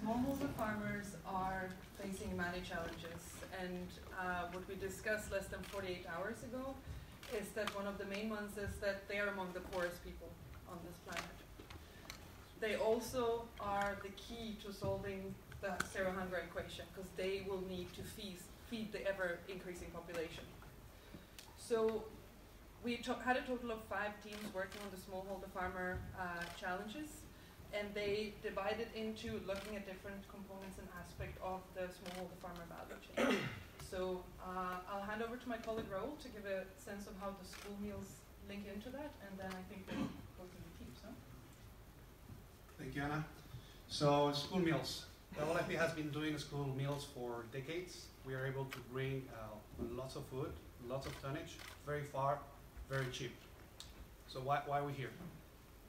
smallholder farmers are facing many challenges, and what we discussed less than 48 hours ago is that one of the main ones is that they are among the poorest people on this planet. They also are the key to solving the zero hunger equation, because they will need to feed the ever-increasing population. So we had a total of 5 teams working on the smallholder farmer challenges, and they divided into looking at different components and aspects of the smallholder farmer value chain. So I'll hand over to my colleague Raoul to give a sense of how the school meals link into that, and then I think we'll go through the teams. Huh? Thank you, Anna. So school meals. WFP has been doing school meals for decades. We are able to bring lots of food, lots of tonnage, very far, very cheap. So why are we here?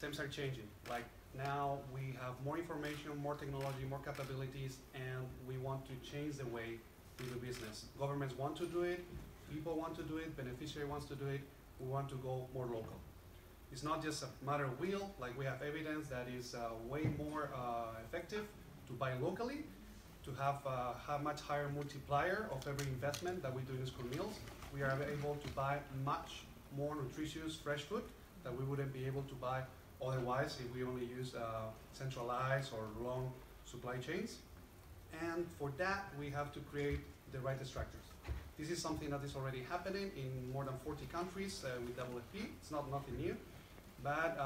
Times are changing. Like now we have more information, more technology, more capabilities, and we want to change the way we do business. Governments want to do it, people want to do it, beneficiary wants to do it, we want to go more local. It's not just a matter of will, like we have evidence that is way more effective to buy locally, to have a much higher multiplier of every investment that we do in school meals. We are able to buy much more nutritious fresh food that we wouldn't be able to buy otherwise if we only use centralized or long supply chains. And for that, we have to create the right structures. This is something that is already happening in more than 40 countries with WFP. It's not nothing new, but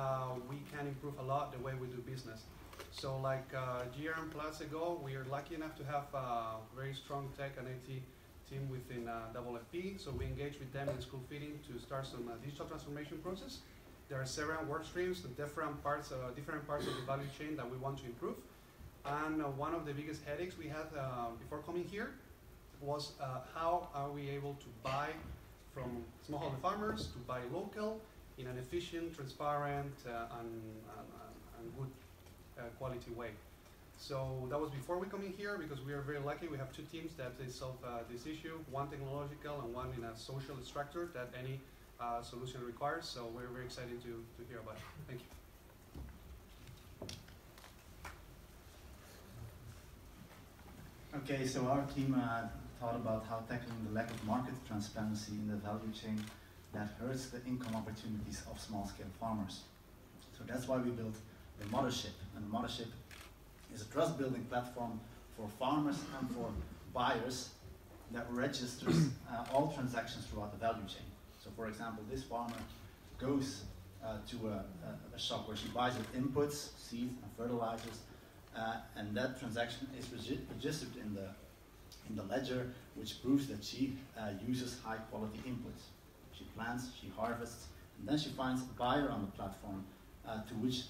we can improve a lot the way we do business. So like a year and plus ago, we are lucky enough to have a very strong tech and IT team within WFP. So we engage with them in school feeding to start some digital transformation process. There are several work streams and different parts of the value chain that we want to improve. And one of the biggest headaches we had before coming here was how are we able to buy from smallholder farmers, to buy local in an efficient, transparent, and good quality way. So that was before we come in here, because we are very lucky. We have 2 teams that they solve this issue, one technological and one in a social structure that any solution requires. So we're very excited to hear about it. Thank you. Okay, so our team thought about how tackling the lack of market transparency in the value chain that hurts the income opportunities of small-scale farmers. So that's why we built the Mothership. And the Mothership is a trust-building platform for farmers and for buyers that registers all transactions throughout the value chain. So for example, this farmer goes to a shop where she buys her inputs, seed and fertilizers, and that transaction is registered in the ledger, which proves that she uses high-quality inputs. She plants, she harvests, and then she finds a buyer on the platform to which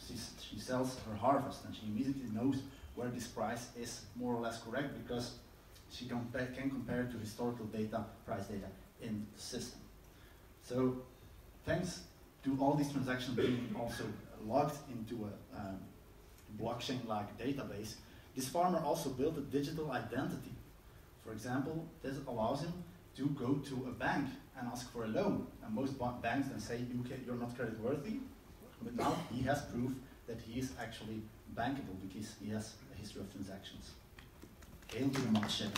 she sells her harvest, and she immediately knows where this price is more or less correct, because she can compare it to historical data, price data in the system. So thanks to all these transactions being also logged into a blockchain-like database, this farmer also built a digital identity. For example, this allows him to go to a bank and ask for a loan. And most banks then say, you're not credit worthy, but now he has proof that he is actually bankable because he has a history of transactions. Hail to the Mothership.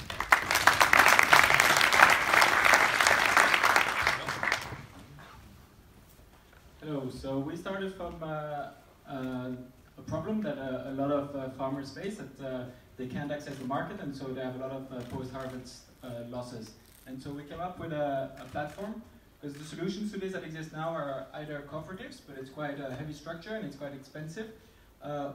Hello, so we started from a problem that a lot of farmers face, that they can't access the market, and so they have a lot of post-harvest losses. And so we came up with a platform, because the solutions to this that exist now are either cooperatives, but it's quite a heavy structure and it's quite expensive,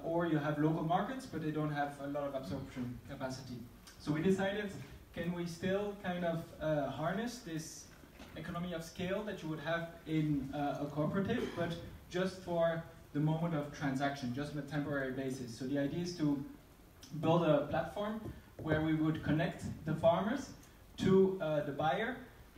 or you have local markets, but they don't have a lot of absorption capacity. So we decided, can we still kind of harness this economy of scale that you would have in a cooperative, but just for the moment of transaction, just on a temporary basis. So the idea is to build a platform where we would connect the farmers to the buyer,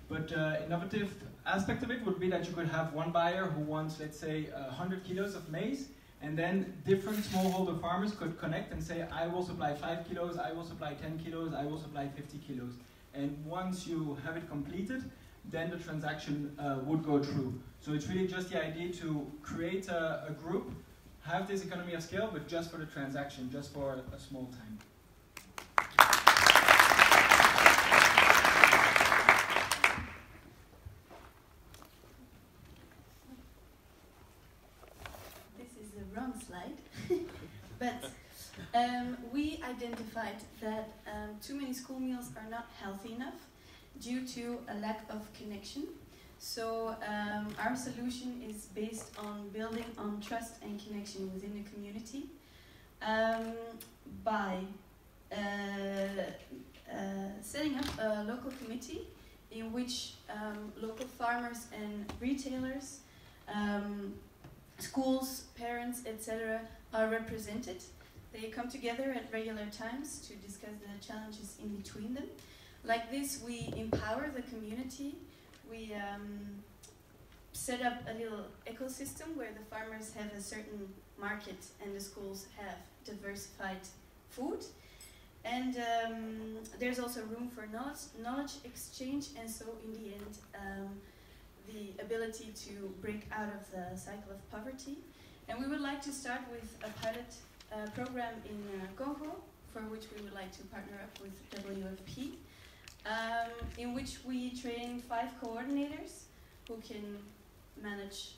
but innovative aspect of it would be that you could have one buyer who wants, let's say, 100 kilos of maize, and then different smallholder farmers could connect and say, I will supply 5 kilos, I will supply 10 kilos, I will supply 50 kilos. And once you have it completed, then the transaction would go through. So it's really just the idea to create a group, have this economy of scale, but just for the transaction, just for a small time. slide. But we identified that too many school meals are not healthy enough due to a lack of connection. So our solution is based on building on trust and connection within the community by setting up a local committee in which local farmers and retailers, schools, parents, etc. are represented. They come together at regular times to discuss the challenges in between them. Like this, we empower the community. We set up a little ecosystem where the farmers have a certain market and the schools have diversified food. And there's also room for knowledge exchange, and so in the end, the ability to break out of the cycle of poverty. And we would like to start with a pilot program in Congo, for which we would like to partner up with WFP, in which we train 5 coordinators who can manage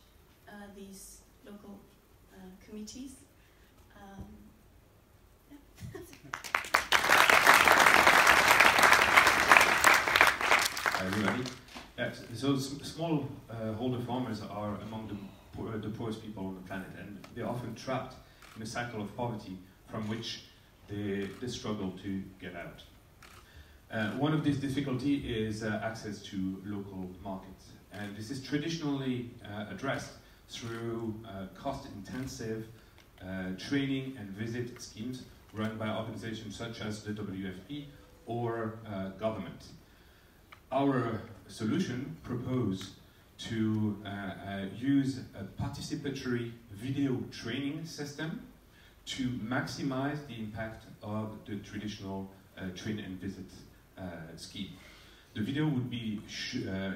these local committees. Everybody. So smallholder farmers are among the poorest people on the planet, and they're often trapped in a cycle of poverty from which they struggle to get out. One of these difficulties is access to local markets, and this is traditionally addressed through cost-intensive training and visit schemes run by organizations such as the WFP or government. Our solution proposes to use a participatory video training system to maximize the impact of the traditional train and visit scheme. The video would be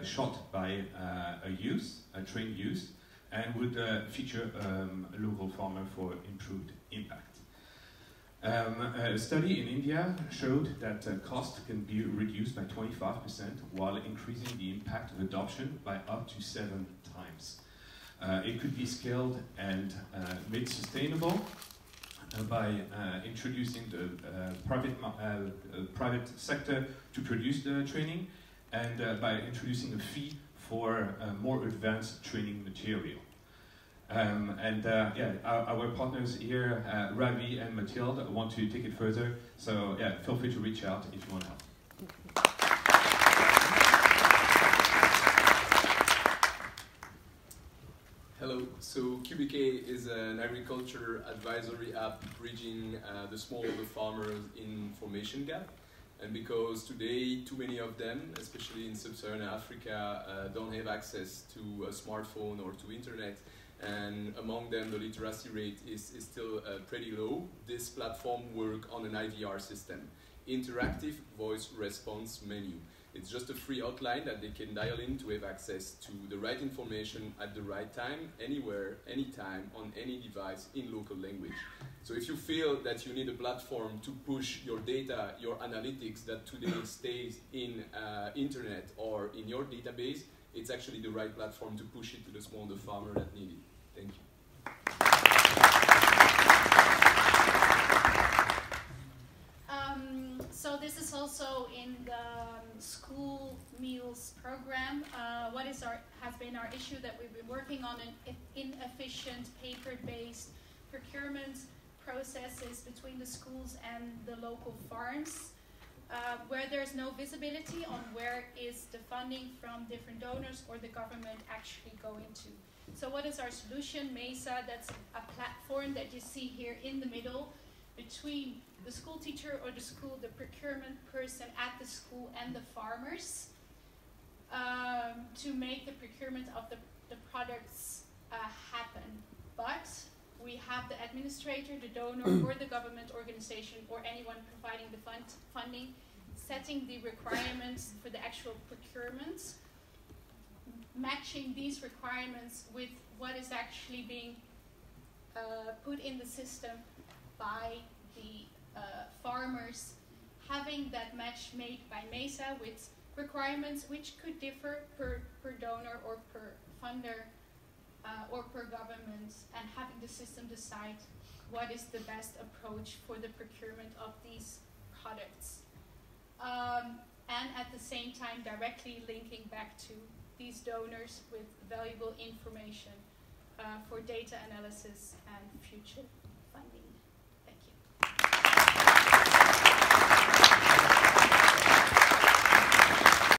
shot by a trained youth, and would feature a local farmer for improved impact. A study in India showed that cost can be reduced by 25% while increasing the impact of adoption by up to 7 times. It could be scaled and made sustainable by introducing the private sector to produce the training, and by introducing a fee for more advanced training material. Our partners here, Ravi and Mathilde, want to take it further, so yeah, feel free to reach out if you want help. Hello, so QBK is an agriculture advisory app bridging the smallholder farmers information gap. And because today too many of them, especially in sub-Saharan Africa, don't have access to a smartphone or to internet, and among them the literacy rate is still pretty low, this platform works on an IVR system, interactive voice response menu. It's just a free outline that they can dial in to have access to the right information at the right time, anywhere, anytime, on any device in local language. So if you feel that you need a platform to push your data, your analytics that today stays in internet or in your database, it's actually the right platform to push it to the smallholder farmer that need it. Thank you. So this is also in the school meals program. What has been our issue that we've been working on an inefficient paper-based procurement processes between the schools and the local farms, where there's no visibility on where is the funding from different donors or the government actually going to. So what is our solution? MESA, that's a platform that you see here in the middle between the school teacher or the procurement person at the school and the farmers, to make the procurement of the products happen. But we have the administrator, the donor, or the government organization, or anyone providing the funding, setting the requirements for the actual procurement, matching these requirements with what is actually being put in the system by the farmers, having that match made by MESA with requirements which could differ per donor or per funder, or per government, and having the system decide what is the best approach for the procurement of these products. And at the same time directly linking back to these donors with valuable information for data analysis and future funding.